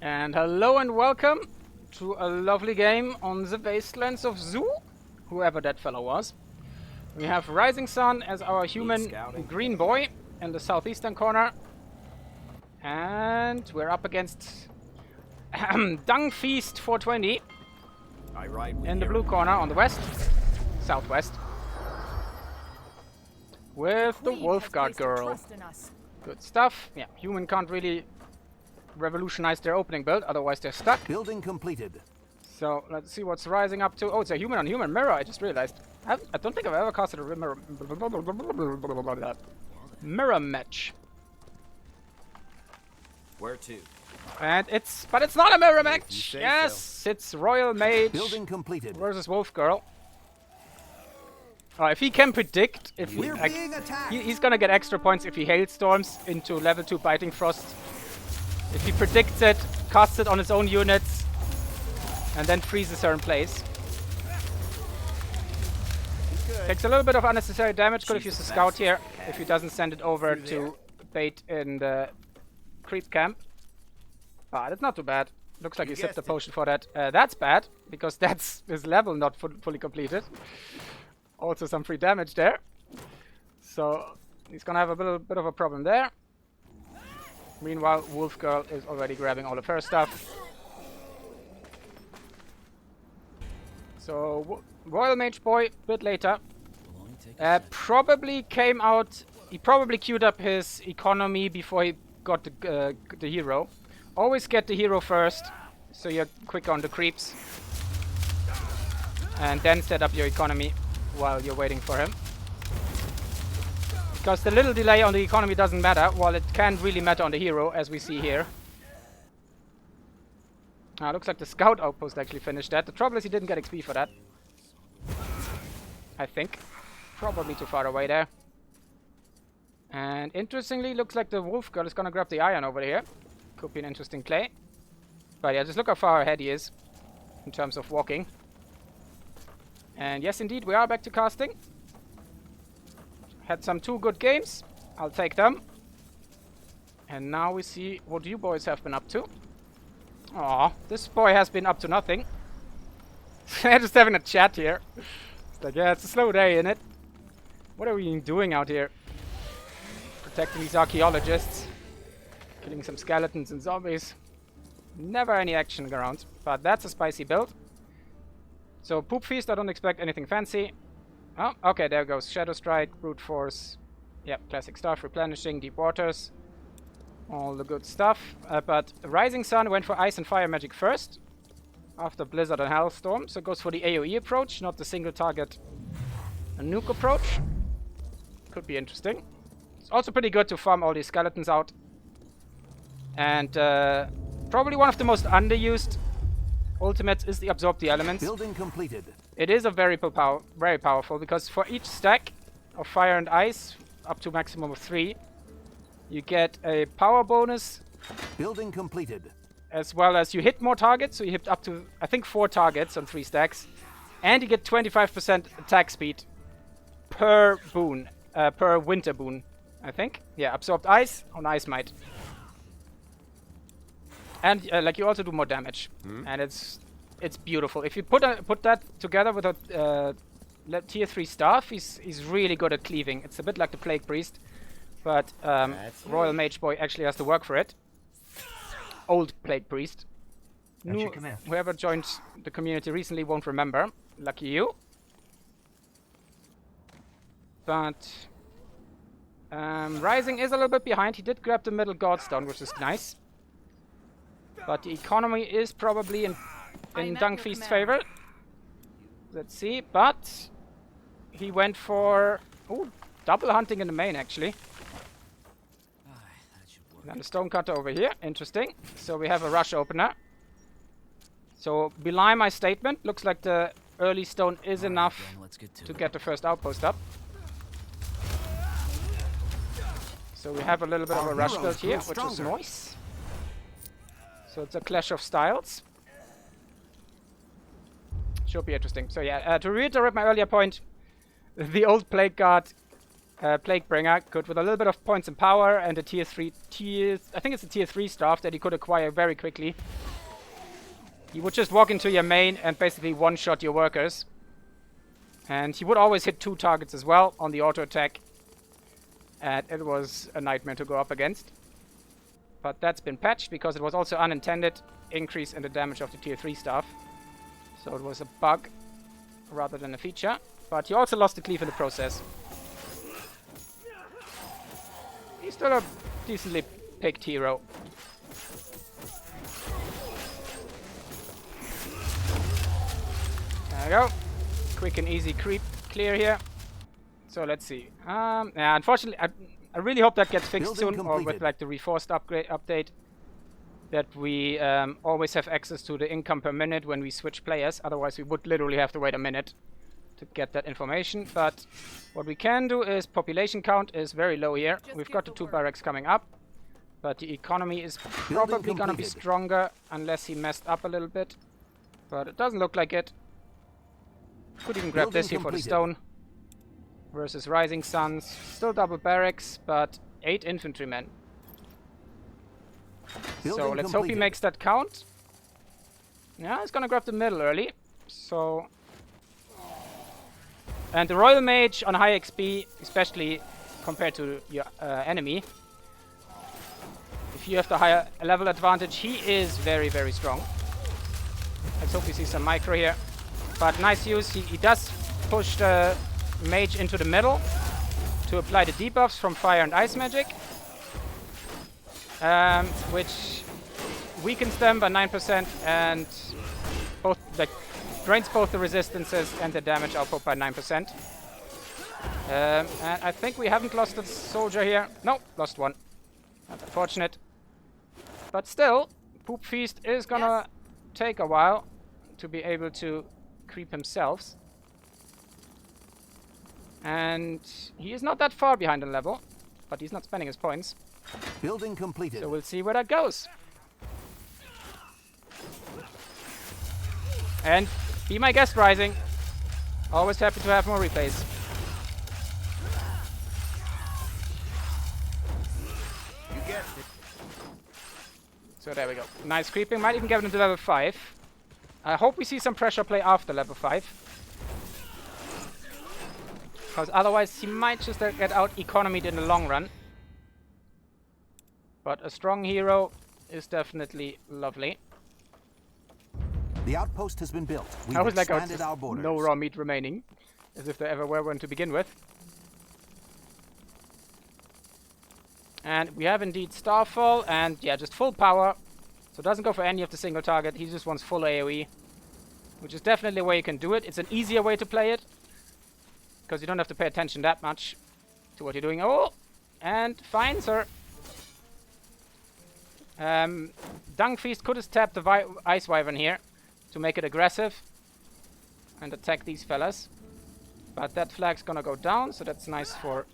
And hello and welcome to a lovely game on the wastelands of Zoo, whoever that fellow was. We have RsiingSun as our human green boy in the southeastern corner. And we're up against PoopFeast420 in the blue corner on the west, southwest. With the Wolfguard girl. Good stuff. Yeah, human can't really revolutionize their opening build, otherwise they're stuck. Building completed. So let's see what's Rising up to. Oh, it's a human on human mirror, I just realized. I don't think I've ever casted a mirror match. Where to? And but it's not a mirror match. Yes, so. It's Royal Mage Building completed. versus Wolf Girl. Oh, if he can predict, if he's gonna get extra points if he hailstorms into level 2 Biting Frost. If he predicts it, casts it on his own units, and then freezes her in place. Takes a little bit of unnecessary damage. Could have used a scout here if he doesn't send it over to bait in the creep camp. But it's not too bad. Looks like he sipped a potion for that. That's bad, because that's his level not fully completed. Also some free damage there. So he's gonna have a little bit of a problem there. Meanwhile, Wolf Girl is already grabbing all of her stuff. So Royal Mage Boy, a bit later, probably came out. He probably queued up his economy before he got the hero. Always get the hero first, so you're quick on the creeps, and then set up your economy while you're waiting for him. Because the little delay on the economy doesn't matter, while it can really matter on the hero, as we see here. Looks like the scout outpost actually finished that. The trouble is he didn't get XP for that. I think. Probably too far away there. And interestingly, looks like the Wolf Girl is gonna grab the iron over here. Could be an interesting play. But yeah, just look how far ahead he is in terms of walking. And yes, indeed, we are back to casting. Had some 2 good games. I'll take them. And now we see what you boys have been up to. Aw, this boy has been up to nothing. They're just having a chat here. It's like, yeah, it's a slow day, isn't it? What are we doing out here? Protecting these archaeologists. Killing some skeletons and zombies. Never any action around. But that's a spicy build. So, PoopFeast, I don't expect anything fancy. Oh, okay, there goes Shadow Strike, Brute Force. Yep, classic stuff. Replenishing, Deep Waters. All the good stuff. But RsiingSun went for Ice and Fire Magic first. After Blizzard and Hellstorm. So goes for the AoE approach, not the single target nuke approach. Could be interesting. It's also pretty good to farm all these skeletons out. And probably one of the most underused ultimates is the Absorb the Elements. Building completed. It is a very powerful, because for each stack of fire and ice, up to maximum of 3, you get a power bonus. Building completed. As well as you hit more targets, so you hit up to, I think, 4 targets on 3 stacks. And you get 25% attack speed per boon, per winter boon, I think. Yeah, Absorbed Ice on Ice Might. And like you also do more damage. And it's beautiful. If you put that together with a tier 3 staff, he's really good at cleaving. It's a bit like the Plague Priest, but Royal Mage Boy actually has to work for it. Old Plague Priest. Whoever joined the community recently won't remember. Lucky you. But Rising is a little bit behind. He did grab the middle Godstone, which is nice. But the economy is probably in PoopFeast's favor. Let's see, but he went for double hunting in the main actually. And the stonecutter over here, interesting. So we have a rush opener. So belie my statement, looks like the early stone is enough to get the first outpost up. So we have a little bit of a rush build here, which is nice. So it's a clash of styles. Should be interesting. So yeah, to reiterate my earlier point, the old Plague Guard Plaguebringer, good with a little bit of points and power and a I think it's a tier 3 staff that he could acquire very quickly. He would just walk into your main and basically one-shot your workers. And he would always hit 2 targets as well on the auto attack. And it was a nightmare to go up against. But that's been patched because it was also unintended increase in the damage of the tier 3 staff. So it was a bug rather than a feature. But he also lost the cleave in the process. He's still a decently picked hero. There we go. Quick and easy creep clear here. So let's see. Yeah, unfortunately, I really hope that gets fixed soon, or with like the reinforced update, that we always have access to the income per minute when we switch players. Otherwise, we would literally have to wait a minute to get that information. But what we can do is population count is very low here. We've got the 2 barracks coming up, but the economy is probably gonna be stronger unless he messed up a little bit. But it doesn't look like it. Could even grab this here for the stone. Versus RsiingSun. Still double barracks, but 8 infantrymen. So let's hope he makes that count. Yeah, he's gonna grab the middle early. So... And the Royal Mage on high XP, especially compared to your enemy, if you have the higher level advantage, he is very, very strong. Let's hope we see some micro here. But nice use. He does push the mage into the middle to apply the debuffs from fire and ice magic, which weakens them by 9% and both like drains both the resistances and the damage output by 9%. And I think we haven't lost a soldier here. No, lost one. That's unfortunate. But still, PoopFeast is gonna take a while to be able to creep himself. And he is not that far behind in level, but he's not spending his points. Building completed. So we'll see where that goes. And be my guest, Rising. Always happy to have more replays. You guessed it. So there we go. Nice creeping. Might even get him to level 5. I hope we see some pressure play after level 5. Because otherwise he might just get out economied in the long run. But a strong hero is definitely lovely. The outpost has been built. We've I was like, expanded our borders. no raw meat remaining. As if there ever were one to begin with. And we have indeed Starfall, and yeah, just full power. So doesn't go for any of the single target, he just wants full AoE. Which is definitely a way you can do it. It's an easier way to play it. Because you don't have to pay attention that much to what you're doing. Oh! And fine, sir. Dung Feast could have tapped the Ice Wyvern here to make it aggressive and attack these fellas. But that flag's gonna go down, so that's nice for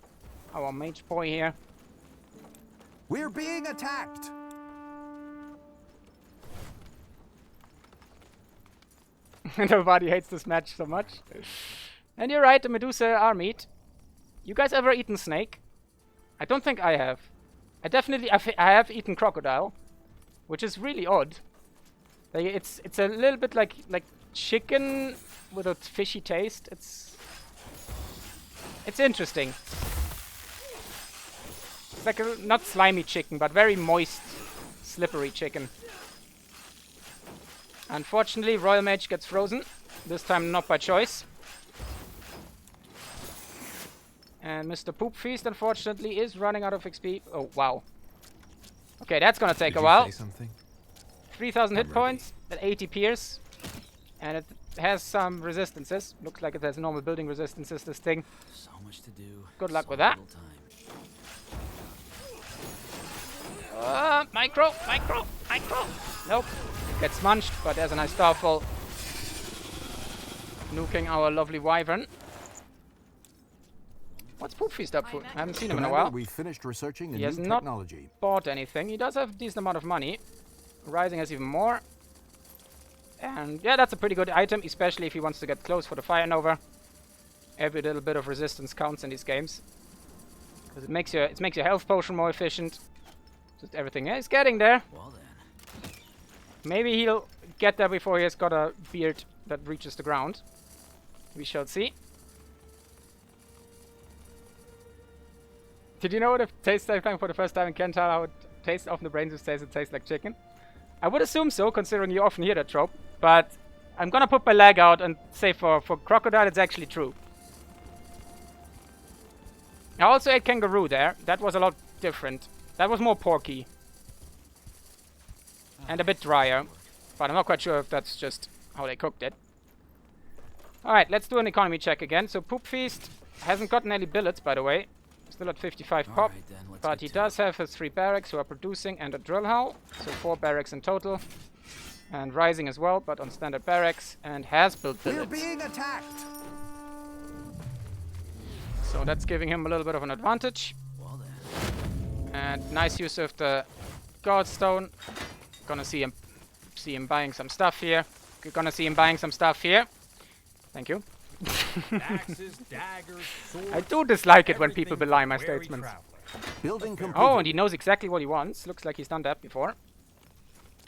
our mage boy here. We're being attacked! Nobody hates this match so much. And you're right, the Medusa are meat. You guys ever eaten snake? I don't think I have. I have eaten crocodile, which is really odd. Like, it's a little bit like chicken with a fishy taste. It's interesting. It's like a not slimy chicken, but very moist, slippery chicken. Unfortunately, Royal Mage gets frozen. This time not by choice. And Mr. PoopFeast, unfortunately, is running out of XP. Oh, wow. Okay, that's gonna take a while. 3,000 hit points at 80 Pierce. And it has some resistances. Looks like it has normal building resistances, this thing. So much to do. Good luck with that. Micro! Nope. Gets munched, but there's a nice Starfall. Nuking our lovely Wyvern. What's PoopFeast up for? I haven't seen him in a while. We finished researching a He has new not technology. bought anything. He does have a decent amount of money. Rising has even more. And yeah, that's a pretty good item, especially if he wants to get close for the Fire Nova. Every little bit of resistance counts in these games. Because it makes your health potion more efficient. Just everything. Yeah, he's getting there. Well then. Maybe he'll get there before he has got a beard that reaches the ground. We shall see. Did you know what it tastes like for the first time in Kental? How it tastes off the brains says it tastes like chicken? I would assume so, considering you often hear that trope. But I'm gonna put my leg out and say for crocodile it's actually true. I also ate kangaroo there. That was a lot different. That was more porky. And a bit drier. But I'm not quite sure if that's just how they cooked it. Alright, let's do an economy check again. So PoopFeast hasn't gotten any billets, by the way. Still at 55 pop. Right, then, But he does have his 3 barracks who are producing and a drill hull. So 4 barracks in total. And Rising as well, but on standard barracks. And has built billets. We're being attacked. So that's giving him a little bit of an advantage. Well then. And nice use of the Godstone. Gonna see him buying some stuff here. You're gonna see him buying some stuff here. Thank you. Axes, daggers, swords, I do dislike it when people belie my statements. Building completed. Oh, and he knows exactly what he wants. Looks like he's done that before.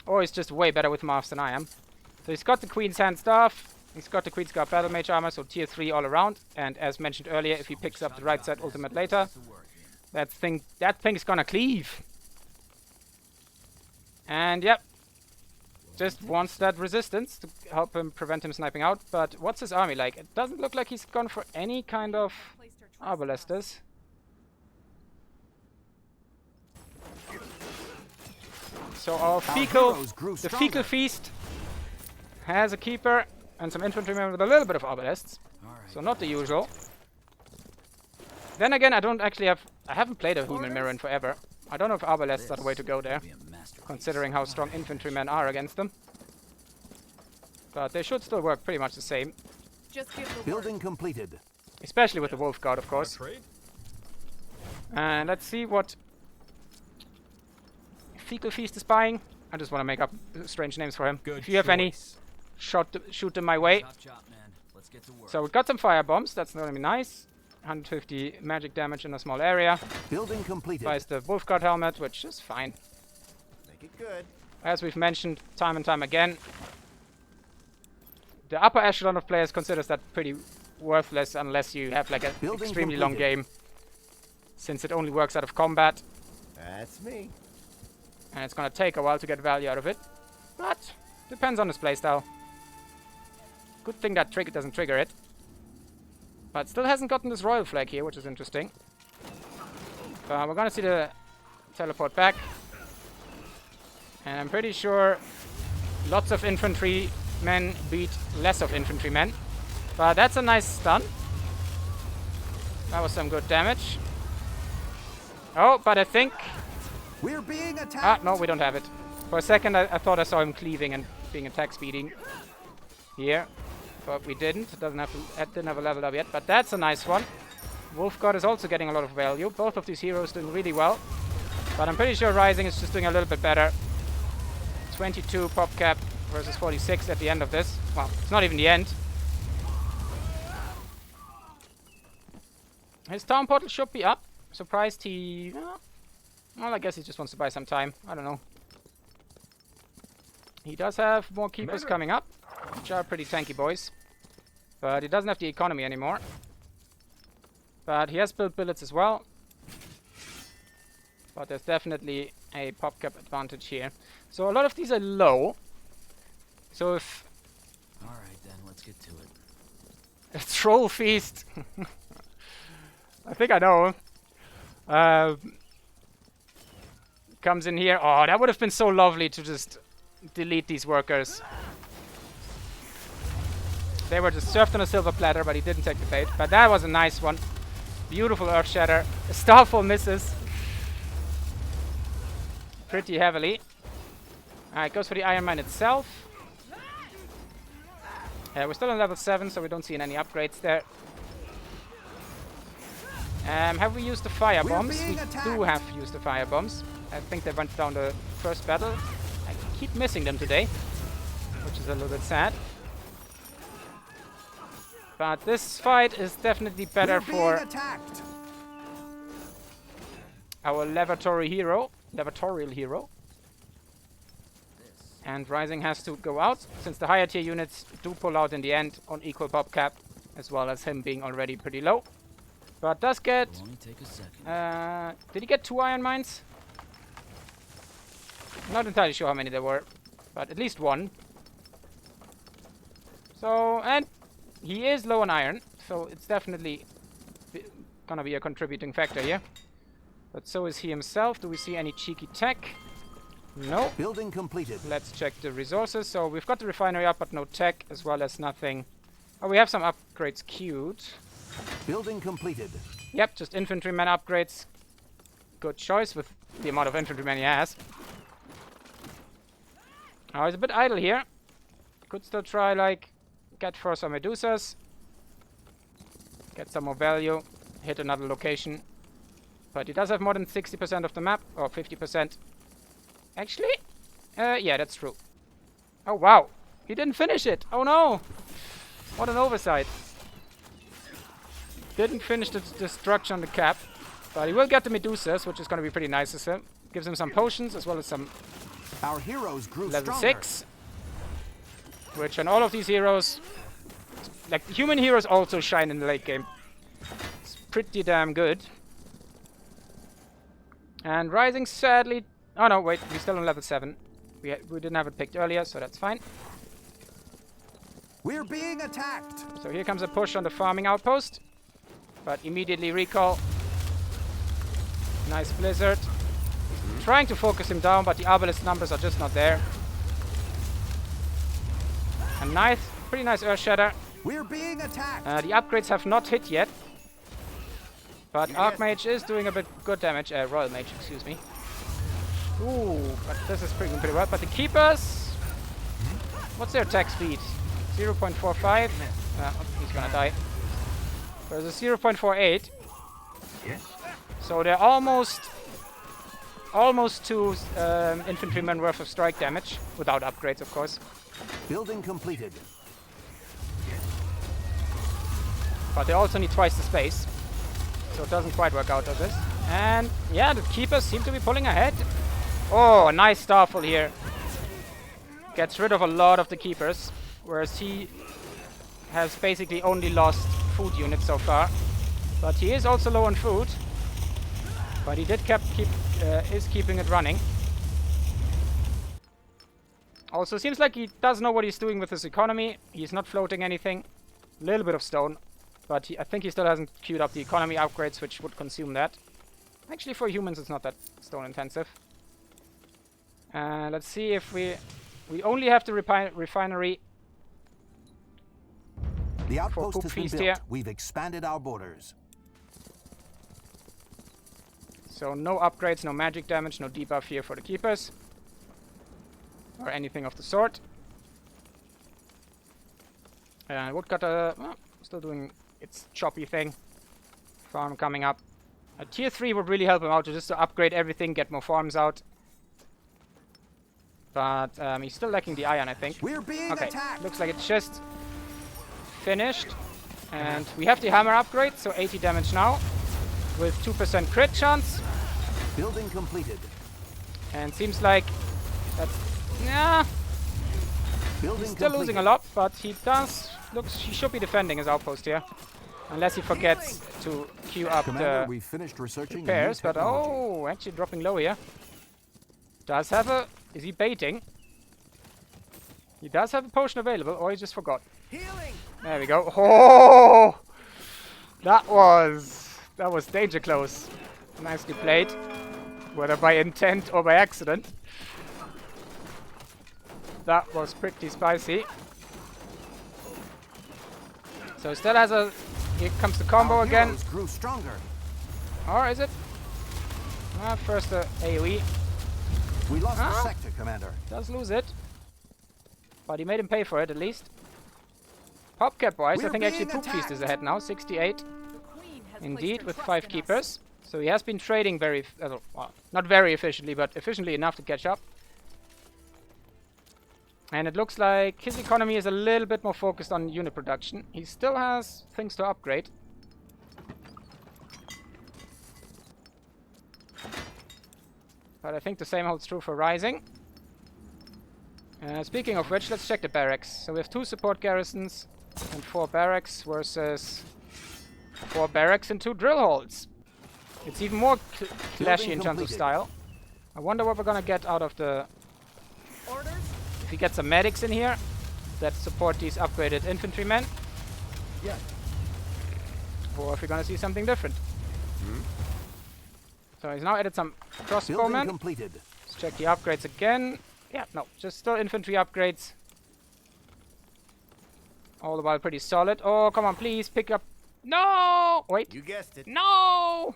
Or he's just way better with maths than I am. So he's got the Queen's Hand Staff. He's got the Queen's Guard Battle Mage Armor, so tier 3 all around. And as mentioned earlier, if he picks up the right side ultimate later, that thing's gonna cleave. And yep. Just wants that resistance to help him prevent him sniping out. But what's his army like? It doesn't look like he's gone for any kind of Arbalesters. So our the Fecal Feast has a keeper and some infantrymen with a little bit of Arbalests. So not the usual. Then again, I haven't played a Human Mirror in forever. I don't know if Arbalests are the way to go there, considering how strong infantrymen are against them. But they should still work pretty much the same. Just give the Building completed. Especially with the Wolf Guard, of course. And let's see what Fecal Feast is buying. I just want to make up strange names for him. If you have any, shoot them my way. Let's get to work. So we got some fire bombs. That's going to be nice. 150 magic damage in a small area. Building completed. Buys the Wolf Guard helmet, which is fine. Make it good. As we've mentioned time and time again, the upper echelon of players considers that pretty worthless unless you have like an extremely long game, since it only works out of combat. That's me. And it's gonna take a while to get value out of it, but depends on his playstyle. Good thing that trigger doesn't trigger it. But still hasn't gotten this royal flag here, which is interesting. We're gonna see the teleport back. And I'm pretty sure lots of infantrymen beat less of infantrymen. But that's a nice stun. That was some good damage. Oh, but I think... We're being attacked. Ah, no, we don't have it. For a second, I thought I saw him cleaving and being attack speeding here. But we didn't. It didn't have a level up yet. But that's a nice one. Wolf God is also getting a lot of value. Both of these heroes doing really well. But I'm pretty sure Rising is just doing a little bit better. 22 pop cap versus 46 at the end of this. Well, it's not even the end. His town portal should be up. Surprised he... Well, I guess he just wants to buy some time. I don't know. He does have more keepers coming up, which are pretty tanky boys. But he doesn't have the economy anymore. But he has built billets as well. But there's definitely a pop cap advantage here. So a lot of these are low. So if... Alright then, let's get to it. A troll feast. I think I know. Comes in here. Oh, that would have been so lovely to just delete these workers. They were just served on a silver platter, but he didn't take the bait. But that was a nice one. Beautiful Earth Shatter. A Starfall misses. Pretty heavily. Alright, goes for the Iron Mine itself. We're still on level 7, so we don't see any upgrades there. Have we used the fire bombs? We do have used the fire bombs. I think they went down the first battle. I keep missing them today, which is a little bit sad. But this fight is definitely better for our laboratory hero. Laboratorial hero. And Rising has to go out, since the higher tier units do pull out in the end on equal pop cap, as well as him being already pretty low. But does get... It'll only take a second. did he get 2 iron mines? Not entirely sure how many there were, but at least 1. So, and he is low on iron, so it's definitely gonna be a contributing factor here. But so is he himself. Do we see any cheeky tech? No. Building completed. Let's check the resources. So we've got the refinery up, but no tech, as well as nothing. Oh, we have some upgrades queued. Building completed. Yep, just infantryman upgrades. Good choice with the amount of infantrymen he has. Oh, he's a bit idle here. Could still try, like, get for some Medusas. Get some more value. Hit another location. But he does have more than 60% of the map. Or 50%. Actually? Yeah, that's true. Oh, wow. He didn't finish it. Oh, no. What an oversight. Didn't finish the destruction on the cap. But he will get the Medusas, which is going to be pretty nice of him. Gives him some potions, as well as some Our heroes grew level stronger. 6. Which on all of these heroes... Like, human heroes also shine in the late game. It's pretty damn good. And Rising, sadly... Oh no, wait, we're still on level 7. We didn't have it picked earlier, so that's fine. We're being attacked. So here comes a push on the farming outpost. But immediately recall. Nice blizzard. Trying to focus him down, but the Arbalest numbers are just not there. A nice, pretty nice Earth Shatter. We're being attacked. The upgrades have not hit yet. But Archmage is doing a bit good damage. Royal Mage, excuse me. Ooh, but this is pretty well. But the Keepers... What's their attack speed? 0.45? He's gonna die. There's a 0.48. So they're almost to infantrymen worth of strike damage. Without upgrades, of course. Building completed. But they also need twice the space. So it doesn't quite work out of this. And yeah, the Keepers seem to be pulling ahead. Oh, a nice Starfall here. Gets rid of a lot of the Keepers. Whereas he has basically only lost food units so far. But he is also low on food. But he did is keeping it running. Also, seems like he does know what he's doing with his economy. He's not floating anything. A little bit of stone. But I think he still hasn't queued up the economy upgrades, which would consume that. Actually, for humans, it's not that stone intensive. Let's see if we only have the refinery. The outpost has been PoopFeast built. here. We've expanded our borders. So no upgrades, no magic damage, no debuff here for the Keepers. Or anything of the sort. Woodcutter, well, still doing its choppy thing. Farm coming up. A tier 3 would really help him out just to upgrade everything, get more farms out. But he's still lacking the iron, I think. We're being attacked. Looks like it's just finished. And we have the hammer upgrade, so 80 damage now. With 2% crit chance. Building completed. And seems like that's... Yeah. Building Still losing a lot, but he should be defending his outpost here. Unless he forgets to queue up Commander, the we finished researching repairs. But technology. oh, actually dropping low here. Does have a... Is he baiting? He does have a potion available, or he just forgot. Healing. There we go. Oh! That was danger close. Nicely played. Whether by intent or by accident. That was pretty spicy. So still has a... Here comes the combo Our again. heroes grew stronger. Or is it? First the AoE. We lost the sector, Commander. Does lose it. But he made him pay for it at least. Popcap wise, I think actually PoopFeast is ahead now. 68. Indeed, with 5 keepers. So he has been trading very... well, not very efficiently, but efficiently enough to catch up. And it looks like his economy is a little bit more focused on unit production. He still has things to upgrade. But I think the same holds true for Rising. Speaking of which, let's check the barracks. So we have 2 support garrisons and 4 barracks versus 4 barracks and 2 drill holes. It's even more clashy in terms of style. I wonder what we're gonna get out of the... Orders? If we get some medics in here that support these upgraded infantrymen. Yeah. Or if we're gonna see something different. So he's now added some crossbowmen. Completed. Let's check the upgrades again. Yeah, no, just still infantry upgrades. All the while pretty solid. Oh, come on, please pick up. No! Wait. You guessed it. No!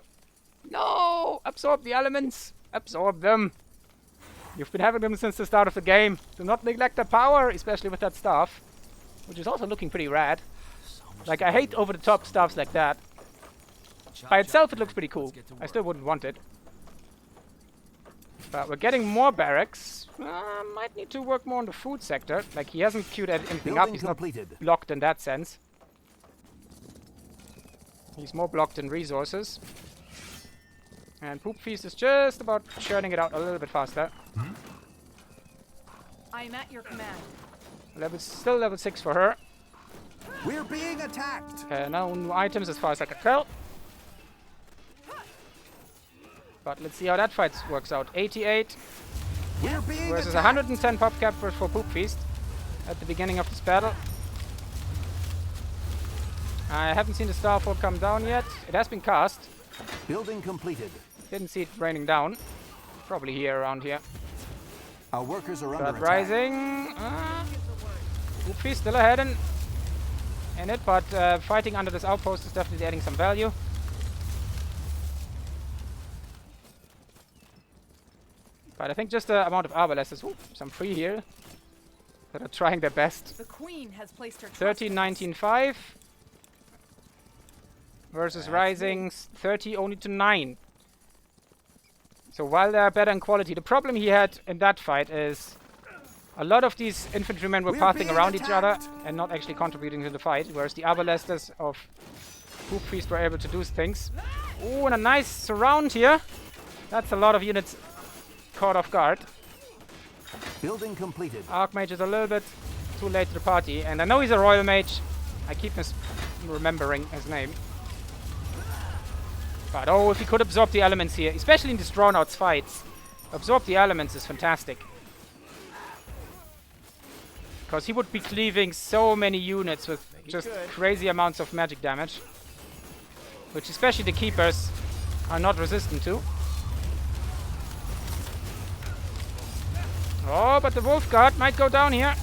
No! Absorb the elements. Absorb them. You've been having them since the start of the game. Do not neglect the power, especially with that staff. Which is also looking pretty rad. Like, I hate over-the-top stuffs like that. By itself, it looks pretty cool. I still wouldn't want it. But we're getting more barracks. Might need to work more on the food sector. Like, he hasn't queued anything up. He's not blocked in that sense. He's more blocked in resources. And PoopFeast is just about churning it out a little bit faster. I am at your command. Still level 6 for her. We're being attacked. No new items as far as I can tell. But let's see how that fight works out. 88 We're being versus attacked. 110 pop captures for PoopFeast at the beginning of this battle. I haven't seen the starfall come down yet. It has been cast. Building completed. Didn't see it raining down. Probably here, around here. Our workers are under But attack. Rising. PoopFeast still ahead in it, but fighting under this outpost is definitely adding some value. But I think just the amount of arbalesters, some free here, that are trying their best. The Queen has placed her trust 13, 19, 5 versus Rising's 30 only to 9. So while they are better in quality, the problem he had in that fight is a lot of these infantrymen were passing around each other and not actually contributing to the fight, whereas the arbalesters of PoopFeast were able to do things. Oh, and a nice surround here. That's a lot of units caught off guard. Building completed. Archmage is a little bit too late to the party, and I know he's a royal mage. I keep remembering his name. But oh, if he could absorb the elements here, especially in these drawn-out fights, absorb the elements is fantastic. Because he would be cleaving so many units with just crazy amounts of magic damage, which especially the keepers are not resistant to. Oh, but the Wolf Guard might go down here.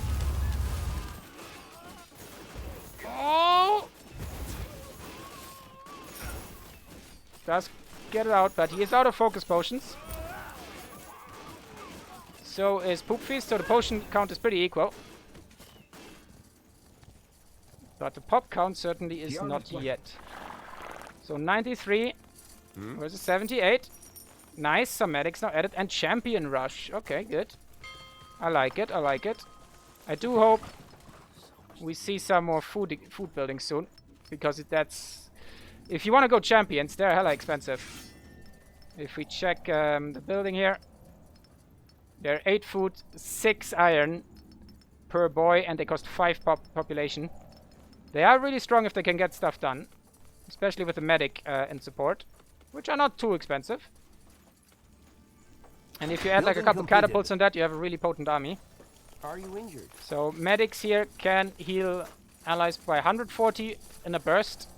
Oh! Does get it out, but he is out of focus potions. So is PoopFeast, so the potion count is pretty equal. But the pop count certainly is not yet. So 93 versus 78. Nice, some medics now added, and Champion Rush. Okay, good. I like it, I like it. I do hope we see some more food building soon. Because that's... If you want to go champions, they're hella expensive. If we check the building here. They're 8 food, 6 iron per boy, and they cost 5 population. They are really strong if they can get stuff done. Especially with the medic and support. Which are not too expensive. And if you add like a couple catapults on that, you have a really potent army. Are you injured? So medics here can heal allies by 140 in a burst.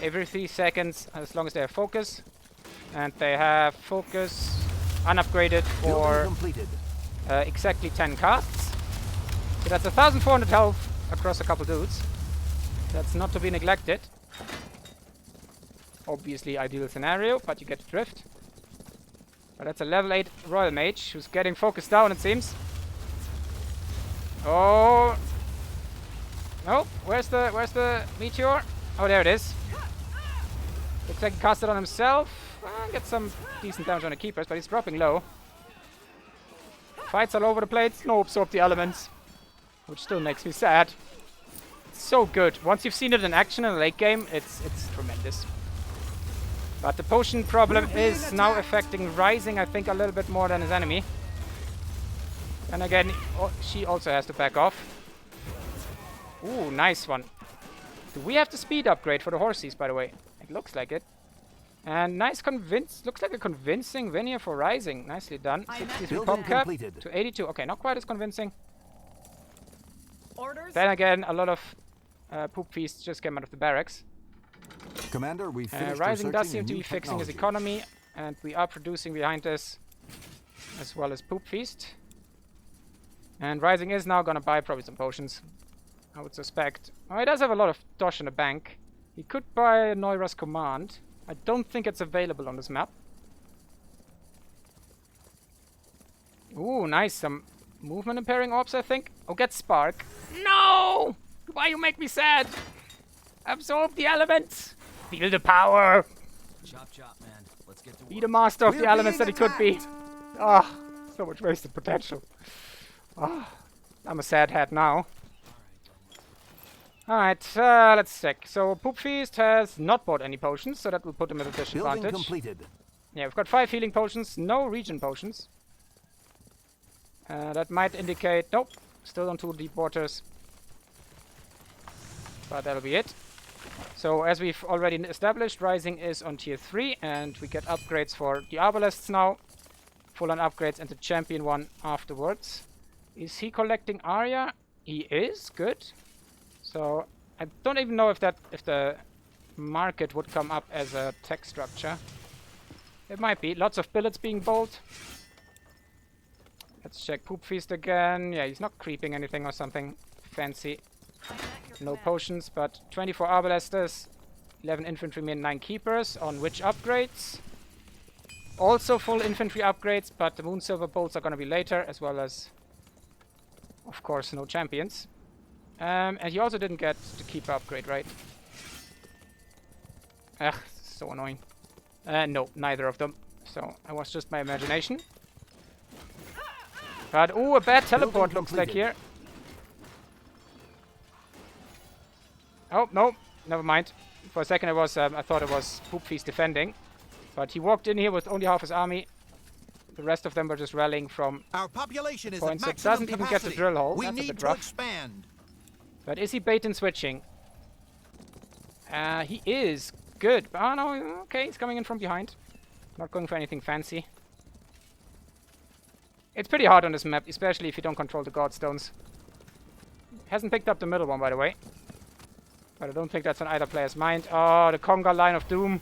Every 3 seconds, as long as they have focus. And they have focus unupgraded for exactly 10 casts. So that's 1,400 health across a couple dudes. That's not to be neglected. Obviously ideal scenario, but you get the drift. But that's a level 8 Royal Mage who's getting focused down, it seems. Oh no! Where's the meteor? Oh, there it is. Looks like he cast it on himself. Get some decent damage on the keepers, but he's dropping low. Fights all over the place. No absorb the elements, which still makes me sad. It's so good. Once you've seen it in action in a late game, it's tremendous. But the potion problem is now affecting Rising, I think, a little bit more than his enemy. And again, she also has to back off. Ooh, nice one. Do we have the speed upgrade for the horses, by the way? It looks like it. And nice looks like a convincing win here for Rising. Nicely done. 63 pop cap to 82. Okay, not quite as convincing. Orders. Then again, a lot of poop feasts just came out of the barracks. Commander, we finished Rising does researching seem a to new be fixing his technology. economy, and we are producing behind this, as well as Poop Feast. And Rising is now gonna buy probably some potions, I would suspect. Oh, he does have a lot of dosh in the bank. He could buy Neura's Command. I don't think it's available on this map. Ooh, nice. Some movement impairing orbs, I think. Oh, get Spark. No! Why you make me sad? Absorb the elements. Feel the power. Chop chop, man. Let's get to Be work. the master of We're the elements that being he could be. Ah, so much wasted potential. Ah, I'm a sad hat now. Alright, let's check. So, Poop Feast has not bought any potions, so that will put him at a Building disadvantage. completed. Yeah, we've got 5 healing potions, no regen potions. That might indicate... Nope, still on 2 deep waters. But that'll be it. So, as we've already established, Rising is on tier 3, and we get upgrades for the Arbalists now. Full-on upgrades and the champion one afterwards. Is he collecting Arya? He is, good. So, I don't even know if the market would come up as a tech structure. It might be. Lots of billets being bowled. Let's check Poop Feast again. Yeah, he's not creeping anything or something fancy. I'm at your No command. potions, but 24 Arbalesters, 11 infantrymen, 9 keepers. On which upgrades? Also full infantry upgrades, but the Moon Silver bolts are going to be later, as well as, of course, no champions. And he also didn't get the keeper upgrade, right? Ugh, so annoying. No, neither of them. So, it was just my imagination. But, ooh, a bad teleport looks like here. Oh, no, never mind. For a second I thought it was Poop Feast defending. But he walked in here with only half his army. The rest of them were just rallying from Our population is points. at It maximum doesn't even get the capacity. drill hole. We That's a need bit to rough. expand. But is he bait and switching? He is. Good. Oh, no. Okay, he's coming in from behind. Not going for anything fancy. It's pretty hard on this map, especially if you don't control the Godstones. Hasn't picked up the middle one, by the way. But I don't think that's on either player's mind. Oh, the Conga line of doom.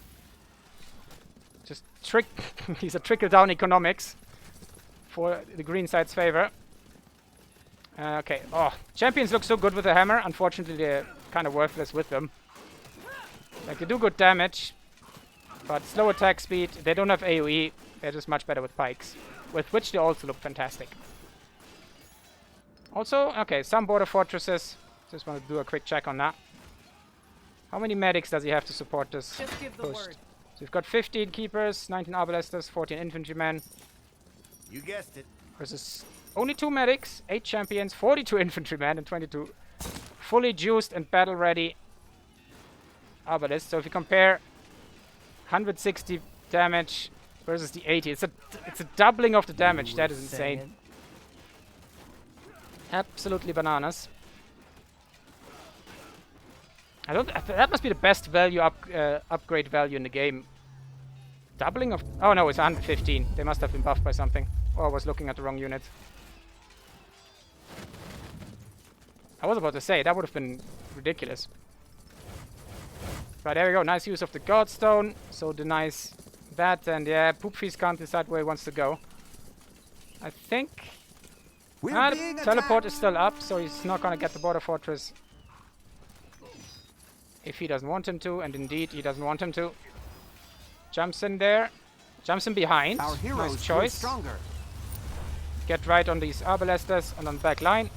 Just trick. He's a trickle-down economics for the green side's favor. Okay. Oh, champions look so good with the hammer. Unfortunately, they're kind of worthless with them. Like, they do good damage, but slow attack speed. They don't have AoE. They're just much better with pikes, with which they also look fantastic. Also, okay, some border fortresses. Just want to do a quick check on that. How many medics does he have to support this Just give the push? word. So we've got 15 keepers, 19 arbalesters, 14 infantrymen, You guessed it. versus only 2 medics, 8 champions, 42 infantrymen, and 22 fully juiced and battle ready arbalists. So if you compare 160 damage versus the 80, it's a doubling of the damage. That is insane. Absolutely bananas. I don't. That must be the best value upgrade value in the game. Doubling of. Oh no, it's 115. They must have been buffed by something, or I was looking at the wrong unit. I was about to say that would have been ridiculous. But there we go. Nice use of the Godstone. So denies that, and yeah, Poop Feast can't decide where he wants to go. I think. The teleport is still up, so he's not gonna get the border fortress. If he doesn't want him to, and indeed he doesn't want him to. Jumps in there. Jumps in behind. Our heroes Nice grew choice. stronger. Get right on these Arbalesters and on the back line.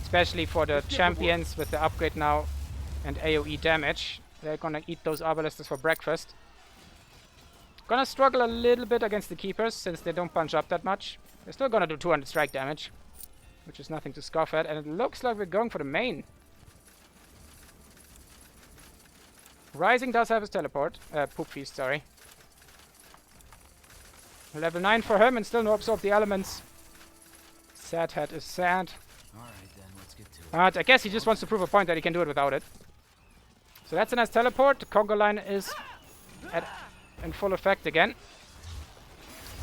Especially for the champions with the upgrade now and AoE damage. They're gonna eat those Arbalesters for breakfast. Gonna struggle a little bit against the keepers since they don't punch up that much. They're still gonna do 200 strike damage, which is nothing to scoff at. And it looks like we're going for the main. Rising does have his teleport. Poop Feast, sorry. Level 9 for him and still no absorb the elements. Sad Hat is sad. Alright then, let's get to it. But I guess he just wants to prove a point that he can do it without it. So that's a nice teleport. The conga line is in full effect again.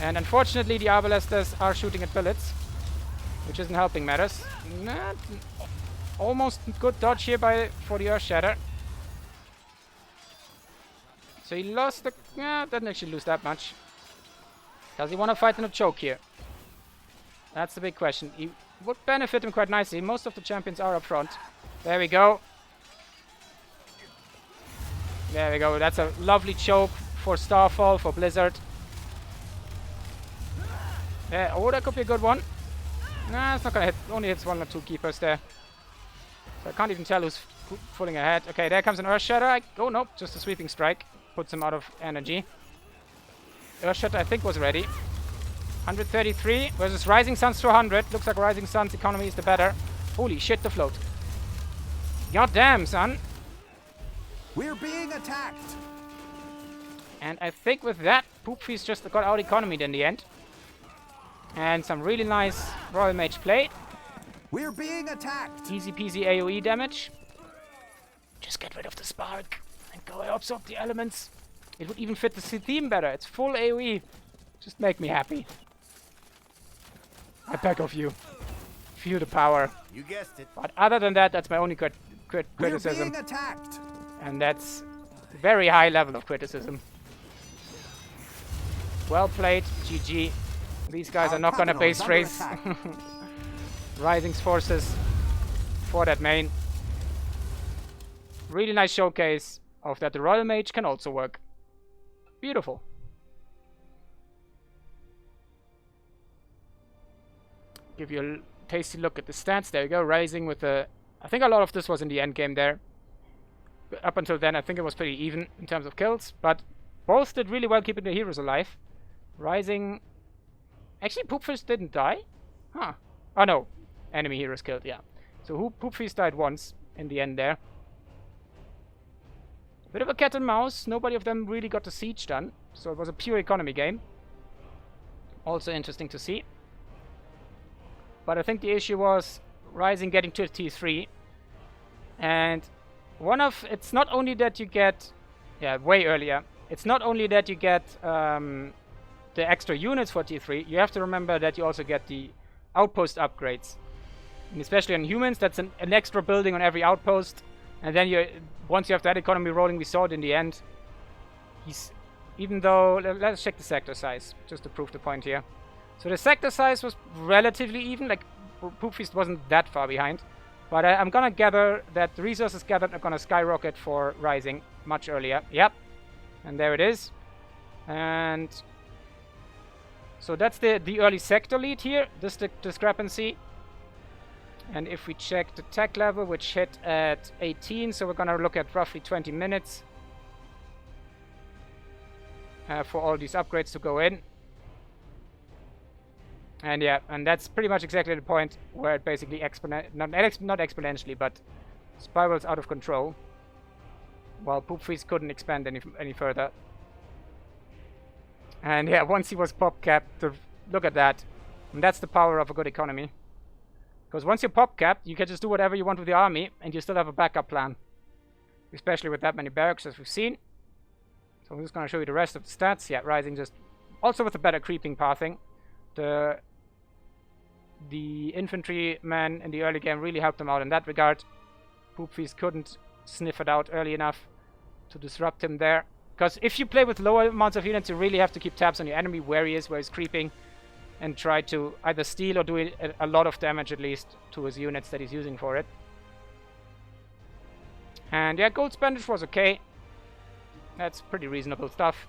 And unfortunately the Arbalesters are shooting at billets, which isn't helping matters. Almost good dodge here for the Earth Shatter. So he lost the... didn't actually lose that much. Does he want to fight in a choke here? That's the big question. He would benefit him quite nicely. Most of the champions are up front. There we go. There we go. That's a lovely choke for Starfall, for Blizzard. Yeah, oh, that could be a good one. Nah, it's not gonna hit. Only hits 1 or 2 keepers there. So I can't even tell who's pulling ahead. Okay, there comes an Earth Shatter. Oh, nope. Just a sweeping strike. Puts him out of energy. Earth Shatter, I think, was ready. 133 versus RsiingSun's 200. Looks like RsiingSun's economy is the better. Holy shit, the float. God damn, son. We're being attacked. And I think with that, PoopFeast just got out economied in the end. And some really nice Royal Mage play. We're being attacked. Easy peasy AoE damage. Just get rid of the spark and go absorb the elements. It would even fit the theme better. It's full AoE. Just make me happy. I beg of you. Feel the power. You guessed it. But other than that, that's my only We're criticism. being attacked. And that's very high level of criticism. Well played, GG. These guys Our are not gonna capital is base under race attack. Rising's forces for that main. Really nice showcase of that the Royal Mage can also work. Beautiful. Give you a tasty look at the stats. There you go. Rising with a... I think a lot of this was in the end game there. But up until then, I think it was pretty even in terms of kills. But both did really well keeping the heroes alive. Rising... Actually, PoopFeast didn't die? Huh. Oh, no. Enemy heroes killed, yeah. So PoopFeast died once in the end there. Bit of a cat and mouse. Nobody of them really got the siege done. So it was a pure economy game. Also interesting to see. But I think the issue was Rising getting to T3. And it's not only that you get... Yeah, way earlier. It's not only that you get the extra units for T3. You have to remember that you also get the outpost upgrades. And especially on humans, that's an extra building on every outpost. And then once you have that economy rolling, we saw it in the end. Even though... Let's check the sector size, just to prove the point here. So the sector size was relatively even, like PoopFeast wasn't that far behind. But I'm gonna gather that the resources gathered are gonna skyrocket for Rising much earlier. Yep. And there it is. And so that's the early sector lead here, this discrepancy. And if we check the tech level, which hit at 18, so we're gonna look at roughly 20 minutes for all these upgrades to go in. And yeah, and that's pretty much exactly the point where it basically not exponentially, but spirals out of control. While PoopFeast couldn't expand any further. And yeah, once he was pop capped, look at that. And that's the power of a good economy. Because once you're pop capped, you can just do whatever you want with the army, and you still have a backup plan. Especially with that many barracks as we've seen. So I'm just going to show you the rest of the stats. Yeah, Rising just... Also with a better creeping pathing. The infantrymen in the early game really helped them out in that regard. PoopFeast couldn't sniff it out early enough to disrupt him there. Because if you play with lower amounts of units, you really have to keep tabs on your enemy, where he is, where he's creeping, and try to either steal or do a lot of damage at least to his units that he's using for it. And yeah, gold spendage was okay. That's pretty reasonable stuff.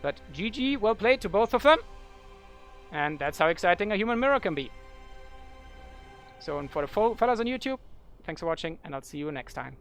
But GG, well played to both of them. And that's how exciting a human mirror can be. So, and for the fellas on YouTube, thanks for watching, and I'll see you next time.